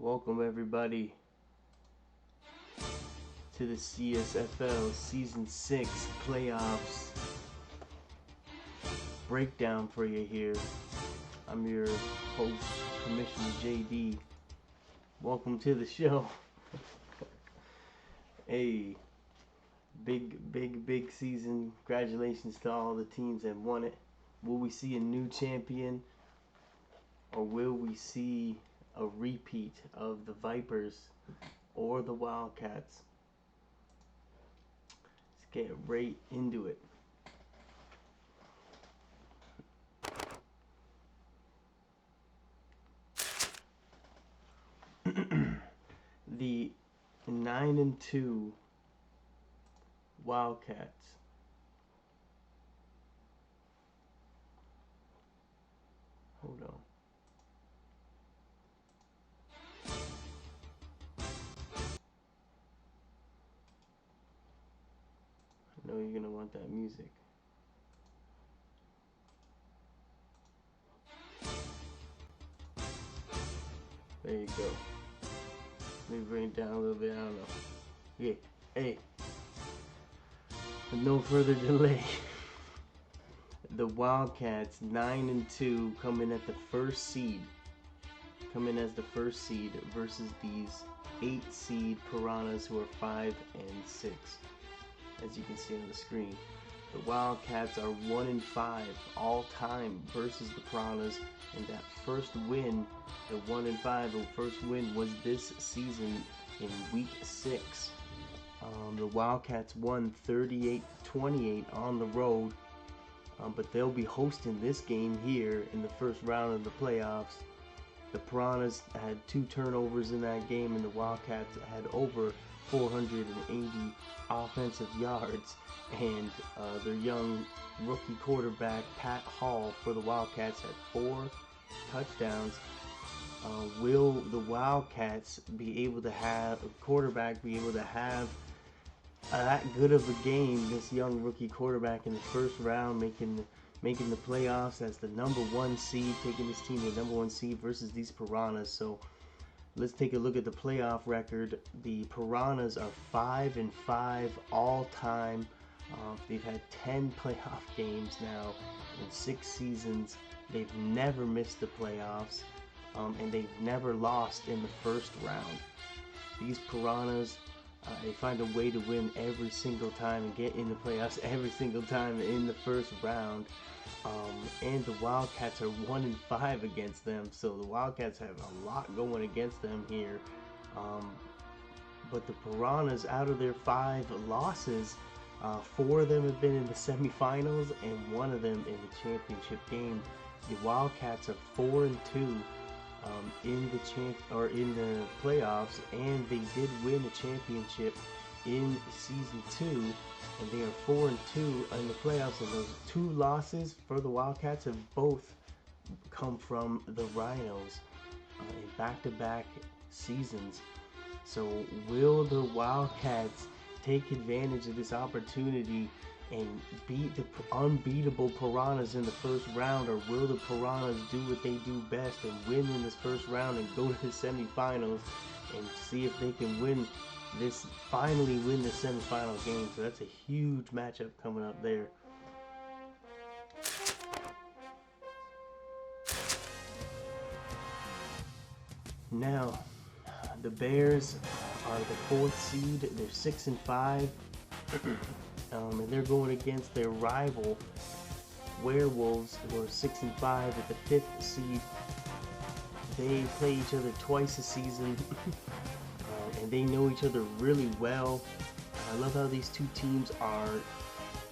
Welcome everybody to the CSFL Season 6 Playoffs breakdown for you here. I'm your host, Commissioner JD. Welcome to the show. Hey, big season. Congratulations to all the teams that won it. Will we see a new champion, or will we see a repeat of the Vipers or the Wildcats? Let's get right into it. The 9-2 Wildcats hold on. I know you're gonna want that music. There you go. Let me bring it down a little bit. I don't know. Yeah. Hey. With no further delay, the Wildcats 9-2 come in at the first seed. Come in as the first seed versus these 8 seed Piranhas who are 5-6. As you can see on the screen, the Wildcats are 1-5 all time versus the Piranhas, and that first win, the 1-5, the first win was this season in week 6. The Wildcats won 38-28 on the road, but they'll be hosting this game here in the first round of the playoffs. The Piranhas had 2 turnovers in that game, and the Wildcats had over 480 offensive yards, and their young rookie quarterback Pat Hall for the Wildcats had 4 touchdowns. Will the Wildcats be able to have a quarterback be able to have that good of a game? This young rookie quarterback in the first round, making the playoffs as the #1 seed, taking this team to the #1 seed versus these Piranhas. So let's take a look at the playoff record. The Piranhas are 5-5 all time. They've had 10 playoff games now in 6 seasons. They've never missed the playoffs, and they've never lost in the first round. These Piranhas, they find a way to win every single time and get in the playoffs every single time in the first round. And the Wildcats are 1-5 against them, so the Wildcats have a lot going against them here. But the Piranhas, out of their 5 losses, 4 of them have been in the semifinals and 1 of them in the championship game. The Wildcats are 4-2 in the playoffs, and they did win a championship in season 2, and they are 4-2 in the playoffs. And those 2 losses for the Wildcats have both come from the Rhinos in back-to-back seasons. So will the Wildcats take advantage of this opportunity and beat the unbeatable Piranhas in the first round, or will the Piranhas do what they do best and win in this first round and go to the semifinals and see if they can finally win the semifinal game? So that's a huge matchup coming up there. Now, the Bears are the 4th seed. They're 6-5. And they're going against their rival Werewolves, who are 6-5 at the 5th seed. They play each other twice a season, and they know each other really well. I love how these 2 teams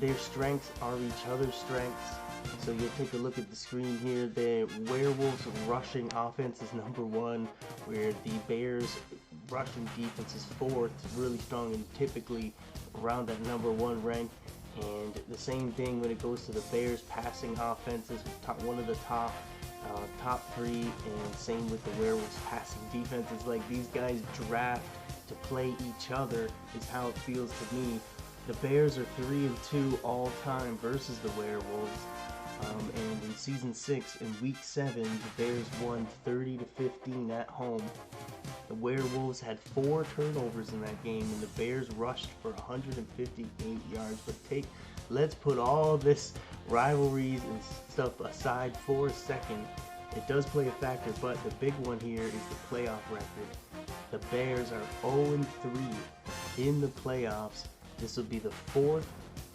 their strengths are each other's strengths. So you'll take a look at the screen here. The Werewolves rushing offense is #1, where the Bears rushing defense is 4th, really strong and typically around that #1 rank. And the same thing when it goes to the Bears passing offenses, one of the top 3, and same with the Werewolves passing defenses. Like, these guys draft to play each other is how it feels to me. The Bears are 3-2 all time versus the Werewolves. And in season 6, in week 7, the Bears won 30-15 at home. The Werewolves had 4 turnovers in that game, and the Bears rushed for 158 yards. But let's put all this rivalries and stuff aside for a second. It does play a factor, but the big one here is the playoff record. The Bears are 0-3 in the playoffs. This will be the 4th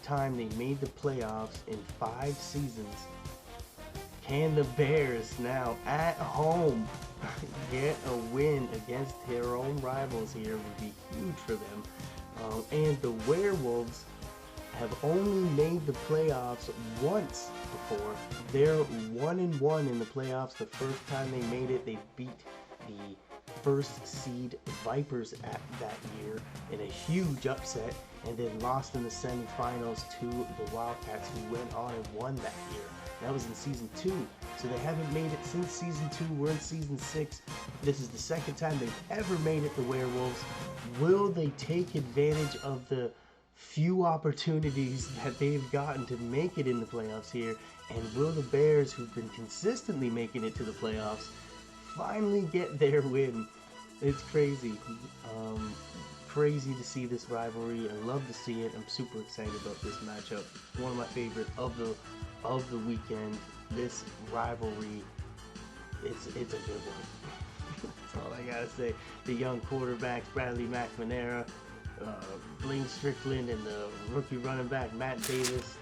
time they made the playoffs in 5 seasons. Can the Bears now at home get a win against their own rivals here? Would be huge for them. And the Werewolves have only made the playoffs once before. They're 1-1 in the playoffs. The first time they made it, they beat the first seed Vipers at that year in a huge upset, and then lost in the semifinals to the Wildcats, who went on and won that year. That was in season 2, so they haven't made it since season 2. We're in season 6. This is the second time they've ever made it, the Werewolves. Will they take advantage of the few opportunities that they've gotten to make it in the playoffs here? And will the Bears, who've been consistently making it to the playoffs, finally get their win? It's crazy. Crazy to see this rivalry. I love to see it. I'm super excited about this matchup. One of my favorite of the weekend. This rivalry, it's a good one. That's all I gotta say. The young quarterbacks, Bradley McNamara, Blaine Strickland, and the rookie running back Matt Davis,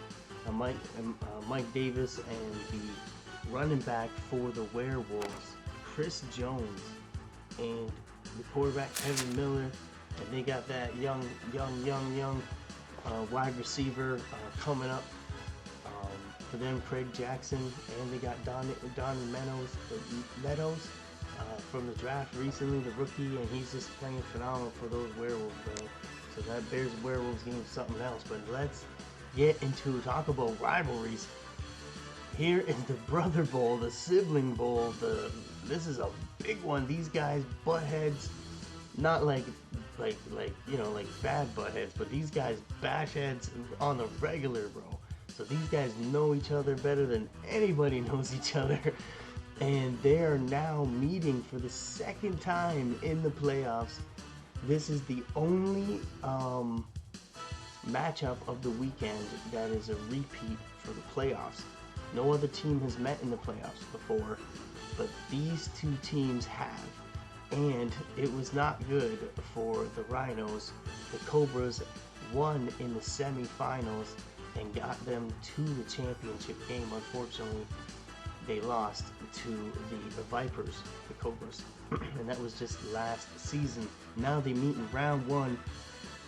Mike Davis, and the running back for the Werewolves, Chris Jones, and the quarterback Kevin Miller. And they got that young wide receiver coming up for them, Craig Jackson, and they got Don Meadows from the draft recently, the rookie, and he's just playing phenomenal for those Werewolves, bro. So that Bears Werewolves game is something else. But let's get into talk about rivalries. Here is the Brother Bowl, the Sibling Bowl. This is a big one. These guys butt heads, not like bad butt heads, but these guys bash heads on the regular, bro. So these guys know each other better than anybody knows each other. And they are now meeting for the second time in the playoffs. This is the only matchup of the weekend that is a repeat for the playoffs. No other team has met in the playoffs before, but these two teams have. And it was not good for the Rhinos. The Cobras won in the semifinals and got them to the championship game. Unfortunately, they lost to the Vipers, the Cobras, and that was just last season. Now they meet in round 1,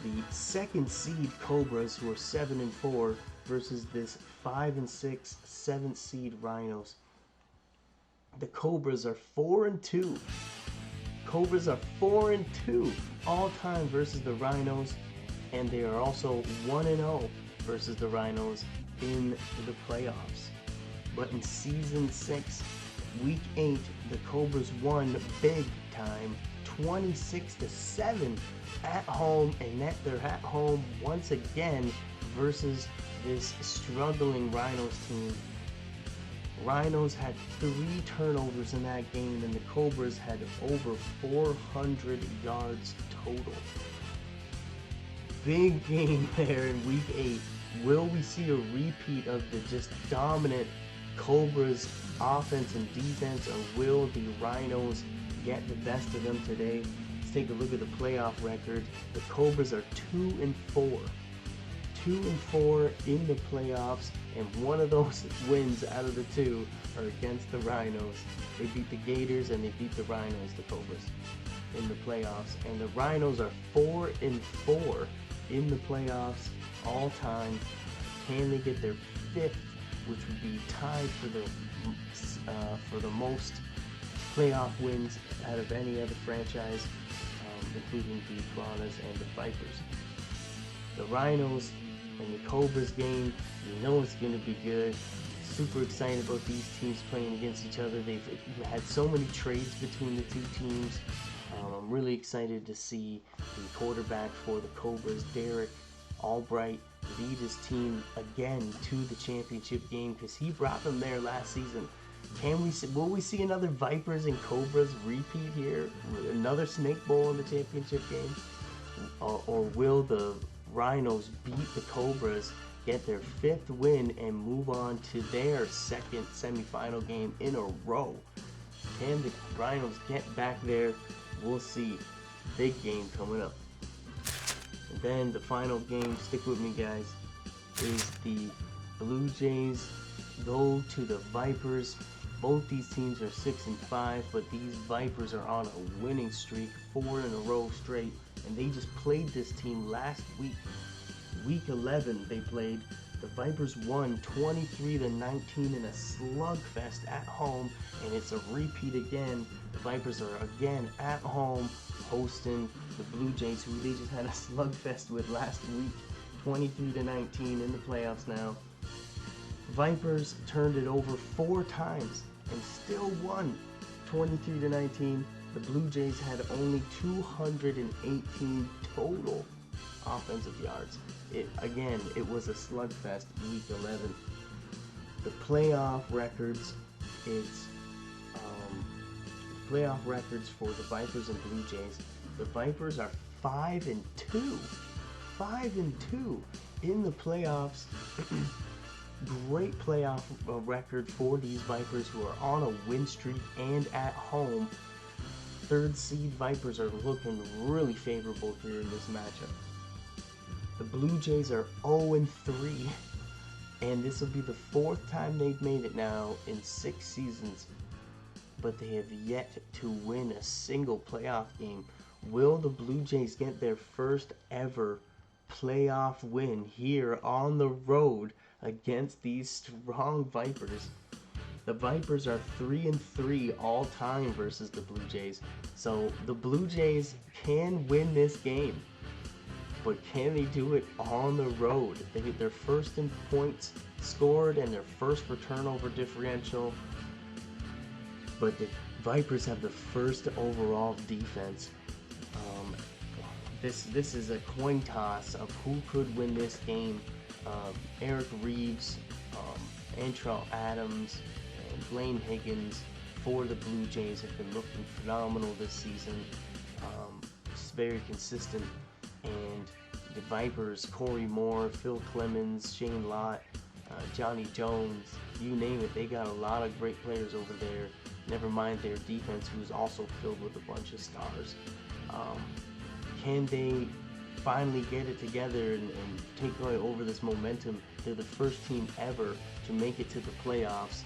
the 2nd seed Cobras, who are 7-4, versus this 5-6, 7th seed Rhinos. The Cobras are 4-2. Cobras are 4-2 all time versus the Rhinos, and they are also 1-0 versus the Rhinos in the playoffs. But in season 6, week 8, the Cobras won big time, 26-7 at home, and they're at home once again versus this struggling Rhinos team. Rhinos had 3 turnovers in that game, and the Cobras had over 400 yards total. Big game there in week 8. Will we see a repeat of the just dominant Cobras offense and defense, or will the Rhinos get the best of them today? Let's take a look at the playoff record. The Cobras are 2-4. 2-4 in the playoffs, and one of those wins out of the 2 are against the Rhinos. They beat the Gators and they beat the Rhinos, the Cobras, in the playoffs. And the Rhinos are 4-4 in the playoffs all time. Can they get their 5th, which would be tied for the most playoff wins out of any other franchise, including the Iguanas and the Vipers? The Rhinos and the Cobras game, you know it's going to be good. Super excited about these teams playing against each other. They've had so many trades between the two teams. I'm really excited to see the quarterback for the Cobras, Derek Albright, lead his team again to the championship game, because he brought them there last season. Will we see another Vipers and Cobras repeat here? Another Snake Bowl in the championship game? Or will the Rhinos beat the Cobras, get their 5th win, and move on to their 2nd semifinal game in a row? Can the Rhinos get back there? We'll see. Big game coming up. And then the final game, stick with me guys, is the Blue Jays go to the Vipers. Both these teams are 6-5, but these Vipers are on a winning streak, 4 in a row straight, and they just played this team last week. Week 11 they played. The Vipers won 23-19 in a slugfest at home, and it's a repeat again. The Vipers are again at home hosting the Blue Jays, who they just had a slugfest with last week. 23-19 in the playoffs now. Vipers turned it over 4 times and still won 23-19. The Blue Jays had only 218 total offensive yards. It was a slugfest week 11. The playoff records, playoff records for the Vipers and Blue Jays. The Vipers are 5-2. 5-2 in the playoffs. Great playoff record for these Vipers, who are on a win streak and at home. 3rd seed Vipers are looking really favorable here in this matchup. The Blue Jays are 0-3, and this will be the 4th time they've made it now in 6 seasons, but they have yet to win a single playoff game. Will the Blue Jays get their first ever playoff win here on the road against these strong Vipers? The Vipers are 3-3 all time versus the Blue Jays, so the Blue Jays can win this game, but can they do it on the road? They get their first in points scored and their first for turnover differential, but the Vipers have the first overall defense. This is a coin toss of who could win this game. Eric Reeves, Antrell Adams, and Blaine Higgins for the Blue Jays have been looking phenomenal this season. It's very consistent. And the Vipers, Corey Moore, Phil Clemens, Shane Lott, Johnny Jones, you name it, they got a lot of great players over there. Never mind their defense, who's also filled with a bunch of stars. Can they finally get it together and take over this momentum? They're the first team ever to make it to the playoffs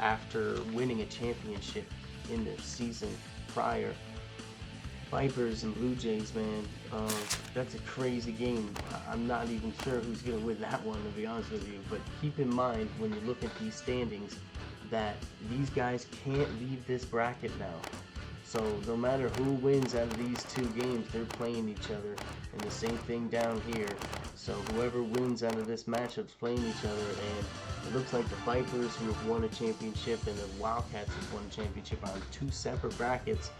after winning a championship in their season prior. Vipers and Blue Jays, man, that's a crazy game. I'm not even sure who's going to win that one, to be honest with you. But keep in mind, when you look at these standings, that these guys can't leave this bracket now. So no matter who wins out of these 2 games, they're playing each other. And the same thing down here. So whoever wins out of this matchup's playing each other. And it looks like the Vipers, who have won a championship, and the Wildcats have won a championship, on 2 separate brackets.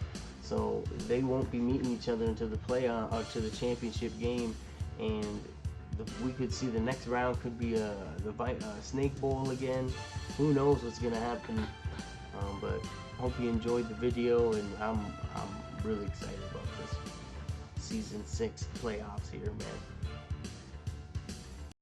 So they won't be meeting each other until the to the championship game, and we could see the next round could be the Snake Bowl again. Who knows what's gonna happen? But hope you enjoyed the video, and I'm really excited about this season 6 playoffs here, man.